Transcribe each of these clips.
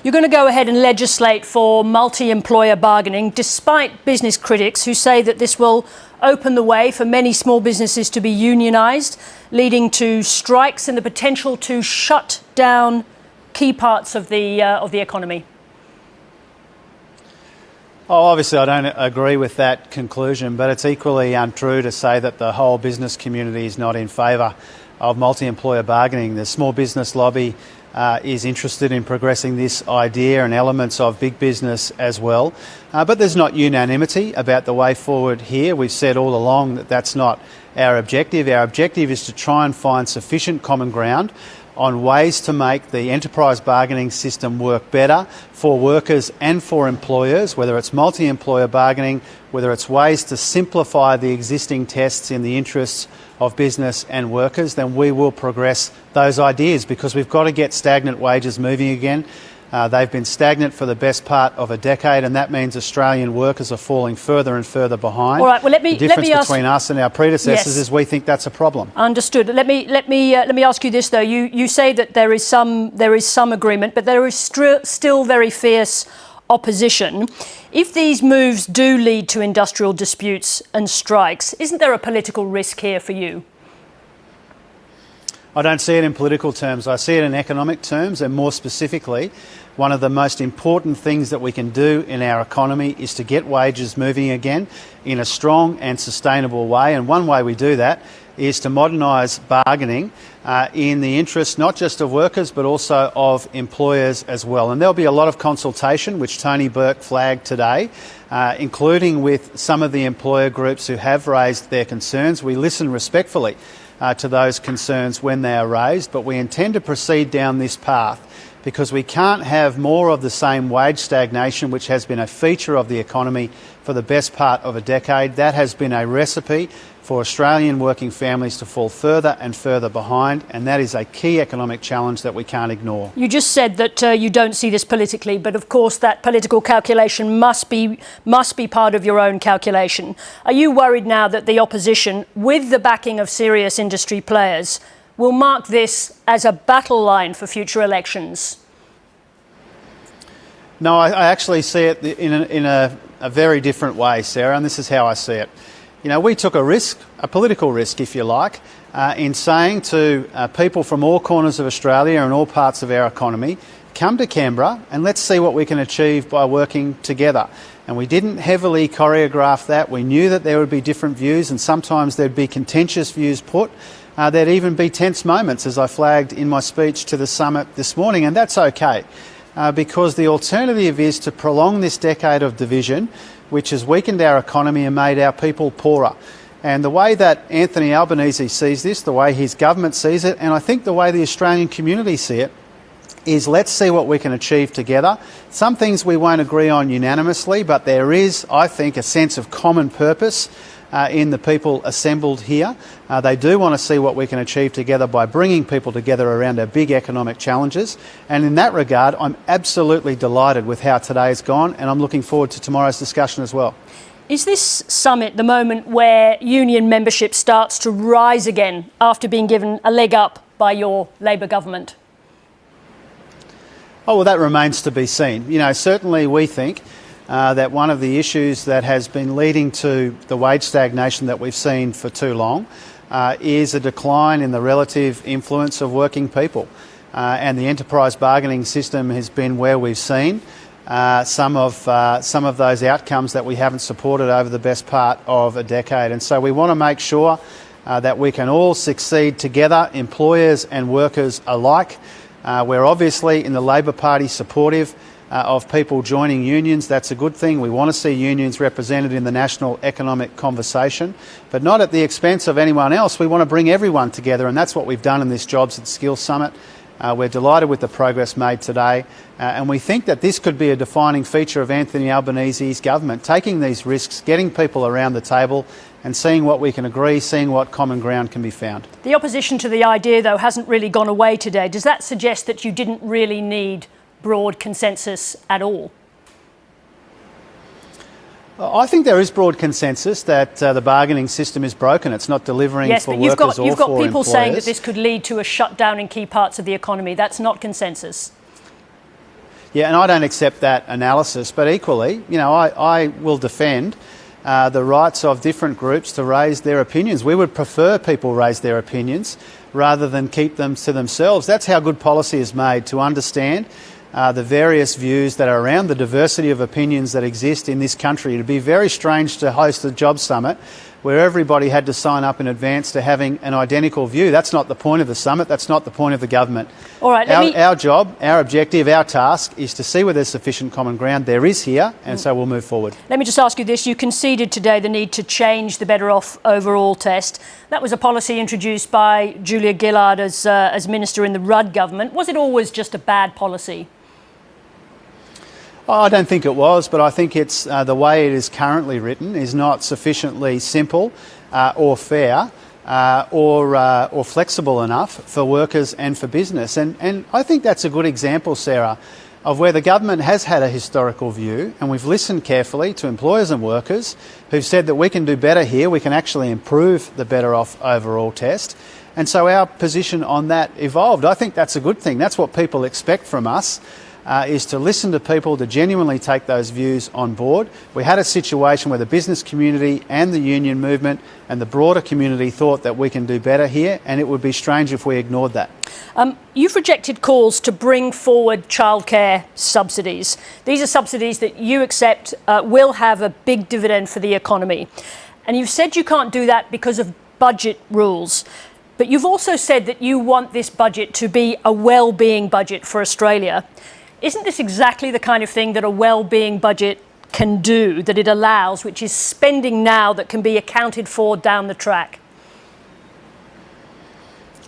You're going to go ahead and legislate for multi-employer bargaining, despite business critics who say that this will open the way for many small businesses to be unionised, leading to strikes and the potential to shut down key parts of the economy. Oh, obviously I don't agree with that conclusion, but it's equally untrue to say that the whole business community is not in favour of multi-employer bargaining. The small business lobby is interested in progressing this idea and elements of big business as well. But there's not unanimity about the way forward here. We've said all along that that's not our objective. Our objective is to try and find sufficient common ground on ways to make the enterprise bargaining system work better for workers and for employers, whether it's multi-employer bargaining, whether it's ways to simplify the existing tests in the interests of business and workers, then we will progress those ideas, because we've got to get stagnant wages moving again. They've been stagnant for the best part of a decade, and that means Australian workers are falling further and further behind. All right, well, the difference between us and our predecessors is we think that's a problem. Understood. Let me ask you this though. You say that there is some agreement, but there is still very fierce opposition. If these moves do lead to industrial disputes and strikes, isn't there a political risk here for you? I don't see it in political terms. I see it in economic terms, and more specifically, one of the most important things that we can do in our economy is to get wages moving again in a strong and sustainable way. And one way we do that is to modernise bargaining in the interest not just of workers but also of employers as well. And there'll be a lot of consultation, which Tony Burke flagged today, including with some of the employer groups who have raised their concerns. We listen respectfully to those concerns when they are raised, but we intend to proceed down this path because we can't have more of the same wage stagnation, which has been a feature of the economy for the best part of a decade. That has been a recipe for Australian working families to fall further and further behind, and that is a key economic challenge that we can't ignore. You just said that you don't see this politically, but of course that political calculation must be part of your own calculation. Are you worried now that the opposition, with the backing of serious industry players, will mark this as a battle line for future elections? No, I actually see it in a very different way, Sarah, and this is how I see it. You know, we took a risk, a political risk, if you like, in saying to people from all corners of Australia and all parts of our economy, come to Canberra and let's see what we can achieve by working together. And we didn't heavily choreograph that. We knew that there would be different views, and sometimes there'd be contentious views put. There'd even be tense moments, as I flagged in my speech to the summit this morning, and that's okay, because the alternative is to prolong this decade of division, which has weakened our economy and made our people poorer. And the way that Anthony Albanese sees this, the way his government sees it, and I think the way the Australian community see it, is let's see what we can achieve together. Some things we won't agree on unanimously, but there is, I think, a sense of common purpose in the people assembled here. They do want to see what we can achieve together by bringing people together around our big economic challenges. And in that regard, I'm absolutely delighted with how today has gone, and I'm looking forward to tomorrow's discussion as well. Is this summit the moment where union membership starts to rise again after being given a leg up by your Labor government? Oh, well, that remains to be seen. You know, certainly we think that one of the issues that has been leading to the wage stagnation that we've seen for too long is a decline in the relative influence of working people. And the enterprise bargaining system has been where we've seen some of those outcomes that we haven't supported over the best part of a decade. And so we want to make sure that we can all succeed together, employers and workers alike. We're obviously in the Labor Party supportive of people joining unions. That's a good thing. We want to see unions represented in the national economic conversation, but not at the expense of anyone else. We want to bring everyone together, and that's what we've done in this Jobs and Skills Summit. We're delighted with the progress made today, and we think that this could be a defining feature of Anthony Albanese's government, taking these risks, getting people around the table and seeing what we can agree, seeing what common ground can be found. The opposition to the idea, though, hasn't really gone away today. Does that suggest that you didn't really need broad consensus at all? I think there is broad consensus that the bargaining system is broken. It's not delivering for workers or for employers. Yes, but you've got people saying that this could lead to a shutdown in key parts of the economy. That's not consensus. Yeah, and I don't accept that analysis, but equally, you know, I will defend the rights of different groups to raise their opinions. We would prefer people raise their opinions rather than keep them to themselves. That's how good policy is made, to understand the various views that are around, the diversity of opinions that exist in this country. It would be very strange to host a job summit where everybody had to sign up in advance to having an identical view. That's not the point of the summit. That's not the point of the government. All right, our job, our objective, our task is to see where there's sufficient common ground. There is here, and so we'll move forward. Let me just ask you this. You conceded today the need to change the Better Off Overall test. That was a policy introduced by Julia Gillard as Minister in the Rudd government. Was it always just a bad policy? I don't think it was, but I think it's the way it is currently written is not sufficiently simple or fair or flexible enough for workers and for business. And I think that's a good example, Sarah, of where the government has had a historical view, and we've listened carefully to employers and workers who've said that we can do better here, we can actually improve the Better Off Overall test. And so our position on that evolved. I think that's a good thing. That's what people expect from us. Is to listen to people, to genuinely take those views on board. We had a situation where the business community and the union movement and the broader community thought that we can do better here, and it would be strange if we ignored that. You've rejected calls to bring forward childcare subsidies. These are subsidies that you accept will have a big dividend for the economy. And you've said you can't do that because of budget rules. But you've also said that you want this budget to be a well-being budget for Australia. Isn't this exactly the kind of thing that a well-being budget can do, that it allows, which is spending now that can be accounted for down the track?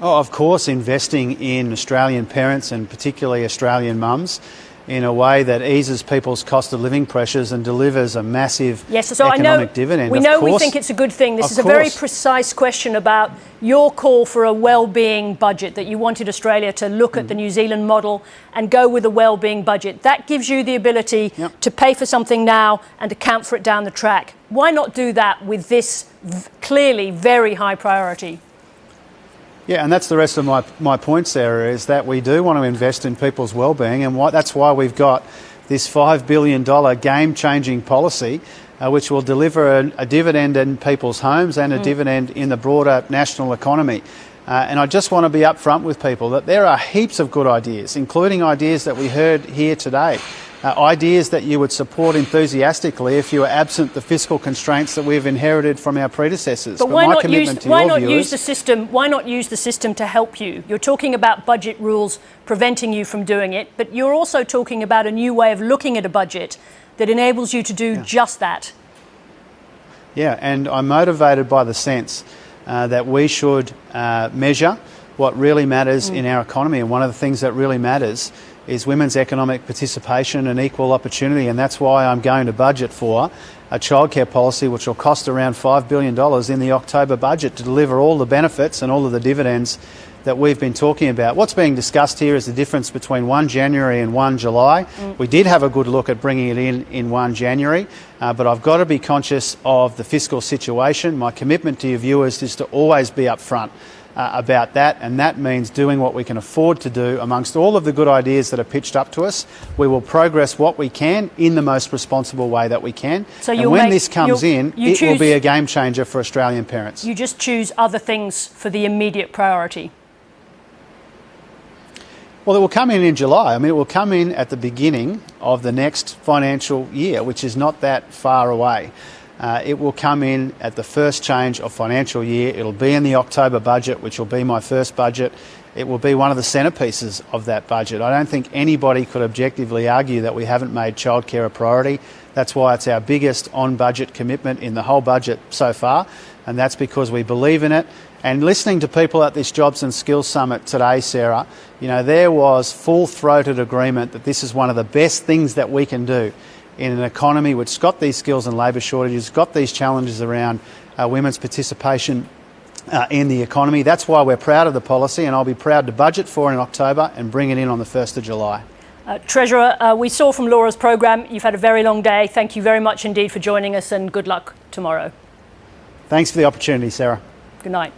Oh, of course, investing in Australian parents and particularly Australian mums in a way that eases people's cost of living pressures and delivers a massive economic dividend. We think it's a good thing. This is a very precise question about your call for a well-being budget, that you wanted Australia to look at the New Zealand model and go with a well-being budget. That gives you the ability to pay for something now and account for it down the track. Why not do that with this clearly very high priority? Yeah, and that's the rest of my point, Sarah, is that we do want to invest in people's wellbeing, and that's why we've got this $5 billion game-changing policy which will deliver a dividend in people's homes and a dividend in the broader national economy. And I just want to be upfront with people that there are heaps of good ideas, including ideas that we heard here today. Ideas that you would support enthusiastically if you were absent the fiscal constraints that we've inherited from our predecessors. But why not use the system? Why not use the system to help you? You're talking about budget rules preventing you from doing it, but you're also talking about a new way of looking at a budget that enables you to do just that. Yeah, and I'm motivated by the sense that we should measure what really matters in our economy, and one of the things that really matters is women's economic participation and equal opportunity, and that's why I'm going to budget for a childcare policy which will cost around $5 billion in the October budget to deliver all the benefits and all of the dividends that we've been talking about. What's being discussed here is the difference between 1 January and 1 July. We did have a good look at bringing it in 1 January, but I've got to be conscious of the fiscal situation. My commitment to your viewers is to always be upfront about that, and that means doing what we can afford to do amongst all of the good ideas that are pitched up to us. We will progress what we can in the most responsible way that we can. So and when this comes in, it will be a game changer for Australian parents. You just choose other things for the immediate priority. Well, it will come in July. I mean, it will come in at the beginning of the next financial year, which is not that far away. It will come in at the first change of financial year. It'll be in the October budget, which will be my first budget. It will be one of the centrepieces of that budget. I don't think anybody could objectively argue that we haven't made childcare a priority. That's why it's our biggest on-budget commitment in the whole budget so far, and that's because we believe in it. And listening to people at this Jobs and Skills Summit today, Sarah, you know, there was full-throated agreement that this is one of the best things that we can do in an economy which has got these skills and labour shortages, got these challenges around women's participation in the economy. That's why we're proud of the policy, and I'll be proud to budget for it in October and bring it in on the 1st of July. Treasurer, we saw from Laura's programme you've had a very long day. Thank you very much indeed for joining us, and good luck tomorrow. Thanks for the opportunity, Sarah. Good night.